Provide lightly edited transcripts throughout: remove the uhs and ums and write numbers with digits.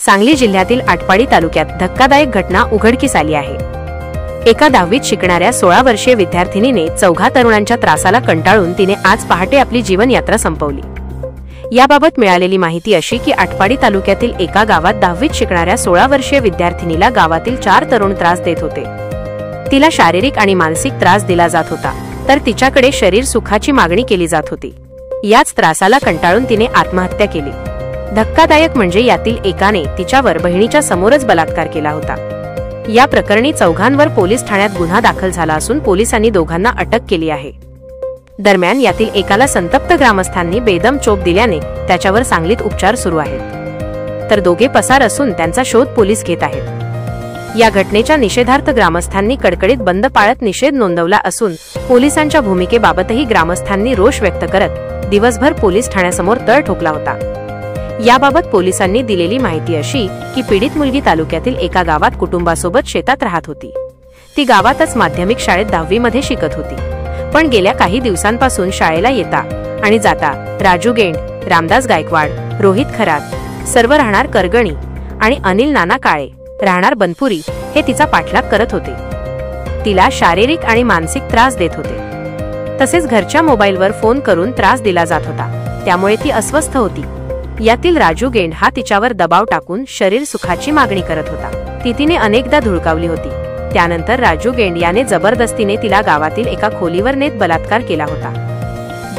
सांगली जिल्ह्यातील आटपाडी तालुक्यात धक्कादायक घटना उघडकीस आली आहे। एका 10वीत शिकणाऱ्या 16 वर्षीय विद्यार्थिनीने चौघा तरुणांच्या त्रासाला कंटाळून तिने आज पहाटे आपली जीवनयात्रा संपवली। याबाबत मिळालेली माहिती अशी की आटपाडी तालुक्यातील एका गावात 10वीत शिकणाऱ्या 16 वर्षीय विद्यार्थिनीला गावातील 4 तरुण त्रास देत होते। तिला शारीरिक आणि मानसिक त्रास दिला जात होता, तर तिच्याकडे शरीर सुखाची मागणी केली जात होती। याच त्रासाला कंटाळून तिने आत्महत्या केली। धक्कादायक म्हणजे यातील एकाने तिच्यावर बहिणीच्या समोरच बलात्कार केला होता। या प्रकरणी चौघांवर पोलीस ठाण्यात गुन्हा दाखल झाला असून पोलिसांनी दोघांना अटक केली आहे। दरम्यान यातील एकाला संतप्त ग्रामस्थांनी बेदम चोप दिल्याने त्याच्यावर सांगलीत उपचार सुरू आहेत, तर दोघे पसार असून त्यांचा शोध पोलीस घेत आहेत। या घटनेच्या निषेधार्थ ग्रामस्थांनी कडकडीत बंद पाळत निषेध नोंदवला असून पोलिसांच्या भूमिकेबाबतही ग्रामस्थांनी रोष व्यक्त करत दिवसभर पोलीस ठाण्यासमोर तळ ठोकला होता। याबाबत पोलिसांनी दिलेली माहिती अशी की पीडित मुलगी तालुक्यातील एका गावात कुटुंबासोबत शेतात राहत होती। ती गावातच माध्यमिक शाळेत 10वी मध्ये शिकत होती, पण गेल्या काही दिवसांपासून शाळेला येता आणि जाता राजू गेंड, रामदास गायकवाड, रोहित खरात सर्व राहणार करगणी आणि अनिल नाना काळे राहणार बनपुरी हे तिचा पाठलाग करत होते। तिला शारीरिक आणि मानसिक त्रास देत होते, तसेच घरच्या मोबाईलवर फोन करून त्रास दिला जात होता, त्यामुळे ती अस्वस्थ होती। यातील राजू गेंड हा तिच्यावर दबाव टाकून शरीर सुखाची मागणी करत होता। तिने अनेकदा धुळकावली होती। त्यानंतर राजू गेंड याने जबरदस्तीने तिला गावातील एका खोलीवर नेत बलात्कार केला होता।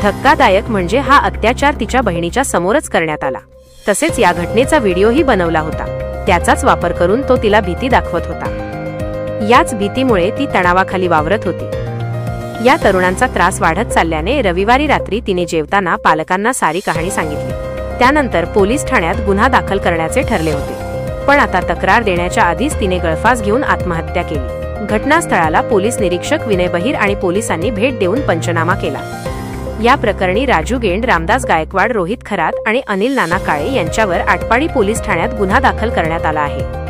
धक्कादायक म्हणजे हा अत्याचार तिच्या बहिणीच्या समोरच करण्यात आला। तसेच या घटनेचा व्हिडिओही बनवला होता, त्याचाच वापर करून तो तिला भीती दाखवत होता। याच भीतीमुळे ती तणावाखाली वावरत होती। या तरुणांचा त्रास वाढत चालल्याने रविवारी रात्री तिने जेवताना पालकांना सारी कहाणी सांगितली। त्यानंतर पोलीस ठाण्यात गुन्हा दाखल करण्याचे ठरले होते, पण आता तक्रार देण्याच्या आधीच तिने गळफास घेऊन आत्महत्या केली। घटनास्थळाला पोलीस निरीक्षक विनय बहिर आणि पोलिसांनी भेट देऊन पंचनामा केला। या प्रकरणी राजू गेंड, रामदास गायकवाड, रोहित खरात आणि अनिल नाना काळे यांच्यावर आटपाडी पोलीस ठाण्यात गुन्हा दाखल करण्यात आला आहे।